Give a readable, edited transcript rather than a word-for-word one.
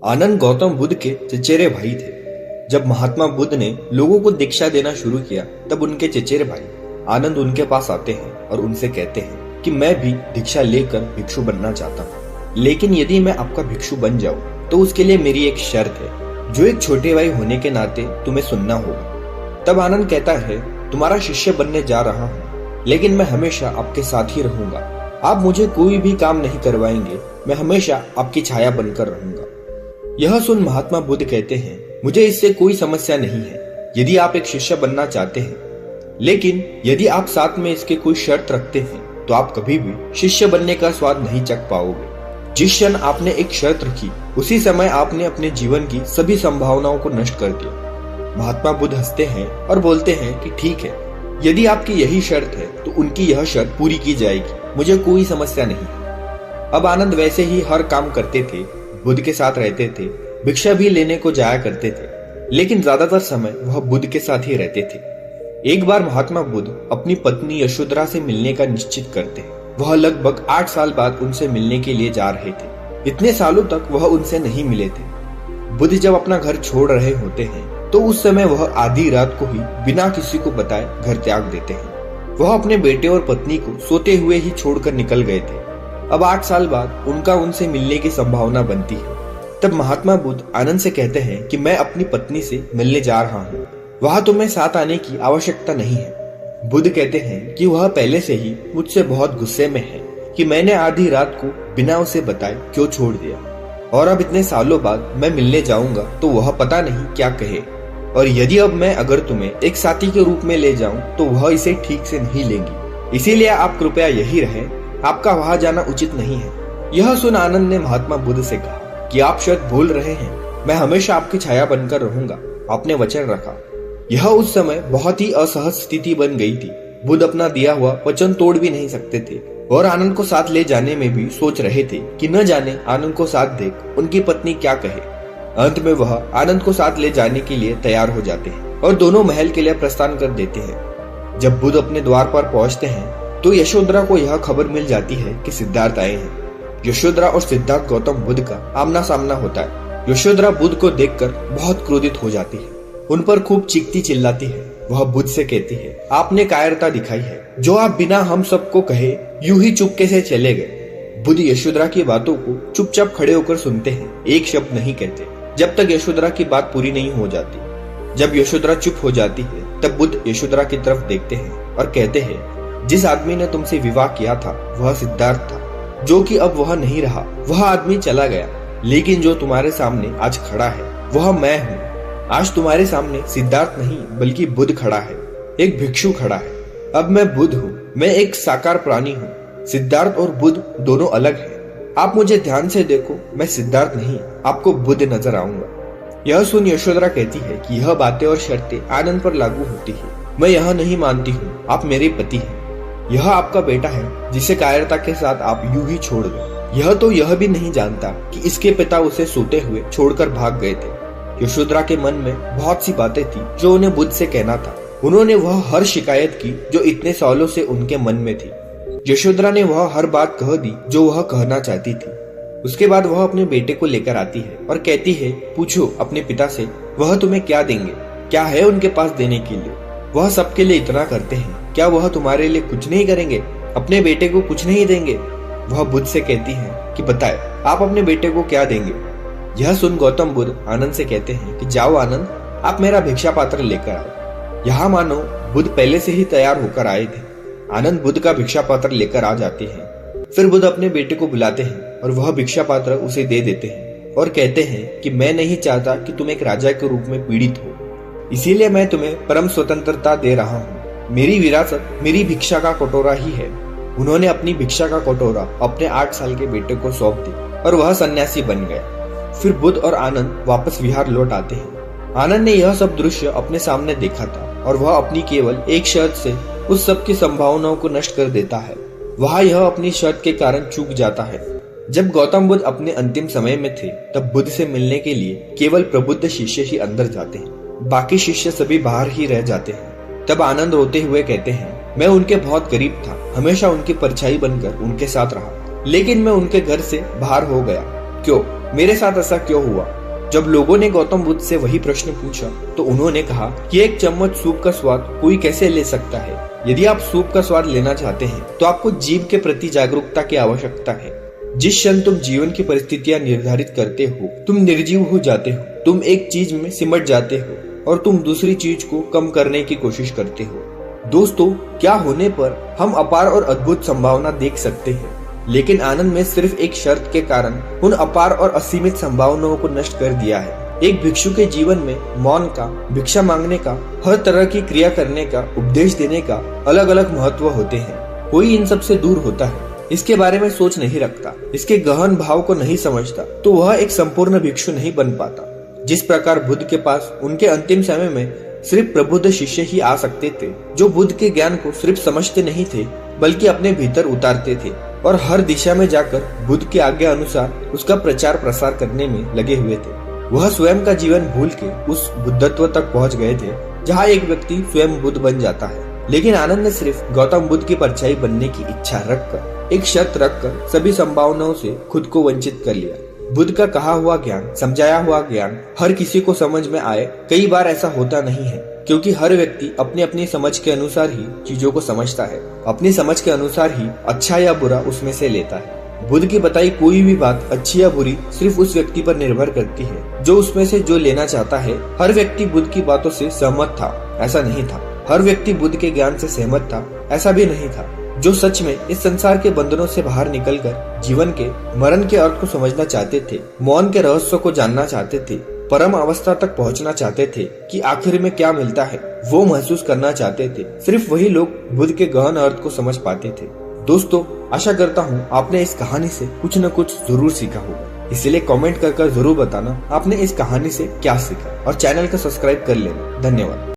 आनंद गौतम बुद्ध के चचेरे भाई थे। जब महात्मा बुद्ध ने लोगों को दीक्षा देना शुरू किया तब उनके चचेरे भाई आनंद उनके पास आते हैं और उनसे कहते हैं कि मैं भी दीक्षा लेकर भिक्षु बनना चाहता हूँ, लेकिन यदि मैं आपका भिक्षु बन जाऊं तो उसके लिए मेरी एक शर्त है जो एक छोटे भाई होने के नाते तुम्हें सुनना होगा। तब आनंद कहता है, तुम्हारा शिष्य बनने जा रहा हूँ, लेकिन मैं हमेशा आपके साथ ही रहूंगा। आप मुझे कोई भी काम नहीं करवाएंगे, मैं हमेशा आपकी छाया बनकर रहूंगा। यह सुन महात्मा बुद्ध कहते हैं, मुझे इससे कोई समस्या नहीं है यदि आप एक शिष्य बनना चाहते हैं, लेकिन यदि आप साथ में इसके कोई शर्त रखते हैं तो आप कभी भी शिष्य बनने का स्वाद नहीं चख पाओगे। जिस क्षण आपने एक शर्त रखी उसी समय आपने अपने जीवन की सभी संभावनाओं को नष्ट कर दिया। महात्मा बुद्ध हंसते हैं और बोलते हैं कि ठीक है, यदि आपकी यही शर्त है तो उनकी यह शर्त पूरी की जाएगी, मुझे कोई समस्या नहीं है। अब आनंद वैसे ही हर काम करते थे, बुद्ध के साथ रहते थे, भिक्षा भी लेने को जाया करते थे, लेकिन ज्यादातर समय वह बुद्ध के साथ ही रहते थे। एक बार महात्मा बुद्ध अपनी पत्नी यशोधरा से मिलने का निश्चित करते। वह लगभग 8 साल बाद उनसे मिलने के लिए जा रहे थे। इतने सालों तक वह उनसे नहीं मिले थे। बुद्ध जब अपना घर छोड़ रहे होते हैं तो उस समय वह आधी रात को ही बिना किसी को बताए घर त्याग देते हैं। वह अपने बेटे और पत्नी को सोते हुए ही छोड़कर निकल गए थे। अब 8 साल बाद उनका उनसे मिलने की संभावना बनती है। तब महात्मा बुद्ध आनंद से कहते हैं कि मैं अपनी पत्नी से मिलने जा रहा हूँ, वहां तुम्हें साथ आने की आवश्यकता नहीं है। बुद्ध कहते हैं कि वह पहले से ही मुझसे बहुत गुस्से में है कि मैंने आधी रात को बिना उसे बताए क्यों छोड़ दिया, और अब इतने सालों बाद मैं मिलने जाऊंगा तो वह पता नहीं क्या कहे, और यदि अब मैं अगर तुम्हें एक साथी के रूप में ले जाऊं तो वह इसे ठीक से नहीं लेंगी। इसीलिए आप कृपया यही रहें, आपका वहां जाना उचित नहीं है। यह सुन आनंद ने महात्मा बुद्ध से कहा कि आप शायद भूल रहे हैं, मैं हमेशा आपकी छाया बनकर रहूंगा, आपने वचन रखा। यह उस समय बहुत ही असहज स्थिति बन गई थी। बुद्ध अपना दिया हुआ वचन तोड़ भी नहीं सकते थे और आनंद को साथ ले जाने में भी सोच रहे थे कि न जाने आनंद को साथ देख उनकी पत्नी क्या कहे। अंत में वह आनंद को साथ ले जाने के लिए तैयार हो जाते हैं और दोनों महल के लिए प्रस्थान कर देते हैं। जब बुद्ध अपने द्वार पर पहुंचते हैं तो यशोधरा को यह खबर मिल जाती है कि सिद्धार्थ आए हैं। यशोधरा और सिद्धार्थ गौतम बुद्ध का आमना सामना होता है। यशोधरा बुद्ध को देखकर बहुत क्रोधित हो जाती है, उन पर खूब चीखती चिल्लाती है। वह बुद्ध से कहती है, आपने कायरता दिखाई है, जो आप बिना हम सबको कहे यूं ही चुपके से चले गए। बुद्ध यशोधरा की बातों को चुपचाप खड़े होकर सुनते हैं, एक शब्द नहीं कहते जब तक यशोधरा की बात पूरी नहीं हो जाती। जब यशोधरा चुप हो जाती है तब बुद्ध यशोधरा की तरफ देखते हैं और कहते हैं, जिस आदमी ने तुमसे विवाह किया था वह सिद्धार्थ था, जो कि अब वह नहीं रहा। वह आदमी चला गया, लेकिन जो तुम्हारे सामने आज खड़ा है वह मैं हूँ। आज तुम्हारे सामने सिद्धार्थ नहीं बल्कि बुद्ध खड़ा है, एक भिक्षु खड़ा है। अब मैं बुद्ध हूँ, मैं एक साकार प्राणी हूँ। सिद्धार्थ और बुद्ध दोनों अलग हैं। आप मुझे ध्यान से देखो, मैं सिद्धार्थ नहीं आपको बुद्ध नजर आऊंगा। यह सुन यशोधरा कहती है कि यह बातें और शर्तें आनंद पर लागू होती है। मैं यह नहीं मानती हूँ, आप मेरे पति हैं। यह आपका बेटा है जिसे कायरता के साथ आप यूं ही छोड़ गए। यह तो यह भी नहीं जानता कि इसके पिता उसे सोते हुए छोड़कर भाग गए थे। यशोधरा के मन में बहुत सी बातें थी जो उन्हें बुद्ध से कहना था। उन्होंने वह हर शिकायत की जो इतने सालों से उनके मन में थी। यशोधरा ने वह हर बात कह दी जो वह कहना चाहती थी। उसके बाद वह अपने बेटे को लेकर आती है और कहती है, पूछो अपने पिता से वह तुम्हें क्या देंगे, क्या है उनके पास देने के लिए। वह सबके लिए इतना करते हैं, क्या वह तुम्हारे लिए कुछ नहीं करेंगे, अपने बेटे को कुछ नहीं देंगे। वह बुद्ध से कहती है कि बताए आप अपने बेटे को क्या देंगे। यह सुन गौतम बुद्ध आनंद से कहते हैं कि जाओ आनंद, आप मेरा भिक्षा पात्र लेकर आओ। यहाँ मानो बुद्ध पहले से ही तैयार होकर आए थे। आनंद बुद्ध का भिक्षा पात्र लेकर आ जाते हैं। फिर बुद्ध अपने बेटे को बुलाते हैं और वह भिक्षा पात्र उसे दे देते हैं और कहते हैं कि मैं नहीं चाहता कि तुम एक राजा के रूप में पीड़ित हो, इसीलिए मैं तुम्हें परम स्वतंत्रता दे रहा हूँ। मेरी विरासत मेरी भिक्षा का कटोरा ही है। उन्होंने अपनी भिक्षा का कटोरा अपने 8 साल के बेटे को सौंप दी और वह सन्यासी बन गया। फिर बुद्ध और आनंद वापस विहार लौट आते हैं। आनंद ने यह सब दृश्य अपने सामने देखा था और वह अपनी केवल एक शर्त से उस सब की संभावनाओं को नष्ट कर देता है। वह यह अपनी शर्त के कारण चूक जाता है। जब गौतम बुद्ध अपने अंतिम समय में थे तब बुद्ध से मिलने के लिए केवल प्रबुद्ध शिष्य ही अंदर जाते हैं, बाकी शिष्य सभी बाहर ही रह जाते हैं। तब आनंद रोते हुए कहते हैं, मैं उनके बहुत करीब था, हमेशा उनकी परछाई बनकर उनके साथ रहा, लेकिन मैं उनके घर से बाहर हो गया। क्यों? मेरे साथ ऐसा क्यों हुआ? जब लोगों ने गौतम बुद्ध से वही प्रश्न पूछा तो उन्होंने कहा कि एक चम्मच सूप का स्वाद कोई कैसे ले सकता है। यदि आप सूप का स्वाद लेना चाहते हैं तो आपको जीव के प्रति जागरूकता की आवश्यकता है। जिस क्षण तुम जीवन की परिस्थितियां निर्धारित करते हो, तुम निर्जीव हो जाते हो। तुम एक चीज में सिमट जाते हो और तुम दूसरी चीज को कम करने की कोशिश करते हो। दोस्तों, क्या होने पर हम अपार और अद्भुत संभावना देख सकते हैं, लेकिन आनंद में सिर्फ एक शर्त के कारण उन अपार और असीमित संभावनाओं को नष्ट कर दिया है। एक भिक्षु के जीवन में मौन का, भिक्षा मांगने का, हर तरह की क्रिया करने का, उपदेश देने का अलग अलग महत्व होते हैं। कोई इन सब से दूर होता है, इसके बारे में सोच नहीं रखता, इसके गहन भाव को नहीं समझता, तो वह एक संपूर्ण भिक्षु नहीं बन पाता। जिस प्रकार बुद्ध के पास उनके अंतिम समय में सिर्फ प्रबुद्ध शिष्य ही आ सकते थे, जो बुद्ध के ज्ञान को सिर्फ समझते नहीं थे बल्कि अपने भीतर उतारते थे और हर दिशा में जाकर बुद्ध की आज्ञा अनुसार उसका प्रचार प्रसार करने में लगे हुए थे। वह स्वयं का जीवन भूल के उस बुद्धत्व तक पहुंच गए थे जहां एक व्यक्ति स्वयं बुद्ध बन जाता है। लेकिन आनंद ने सिर्फ गौतम बुद्ध की परछाई बनने की इच्छा रखकर, एक शर्त रखकर सभी संभावनाओं से खुद को वंचित कर लिया। बुद्ध का कहा हुआ ज्ञान, समझाया हुआ ज्ञान हर किसी को समझ में आए, कई बार ऐसा होता नहीं है, क्योंकि हर व्यक्ति अपनी अपनी समझ के अनुसार ही चीजों को समझता है, अपनी समझ के अनुसार ही अच्छा या बुरा उसमें से लेता है। बुद्ध की बताई कोई भी बात अच्छी या बुरी सिर्फ उस व्यक्ति पर निर्भर करती है जो उसमें से जो लेना चाहता है। हर व्यक्ति बुद्ध की बातों से सहमत था, ऐसा नहीं था। हर व्यक्ति बुद्ध के ज्ञान से सहमत था, ऐसा भी नहीं था। जो सच में इस संसार के बंधनों से बाहर निकलकर जीवन के मरण के अर्थ को समझना चाहते थे, मौन के रहस्य को जानना चाहते थे, परम अवस्था तक पहुंचना चाहते थे कि आखिर में क्या मिलता है, वो महसूस करना चाहते थे, सिर्फ वही लोग बुद्ध के गहन अर्थ को समझ पाते थे। दोस्तों, आशा करता हूँ आपने इस कहानी से कुछ न कुछ जरूर सीखा होगा। इसलिए कमेंट कर जरूर बताना आपने इस कहानी से क्या सीखा और चैनल को सब्सक्राइब कर लेना। धन्यवाद।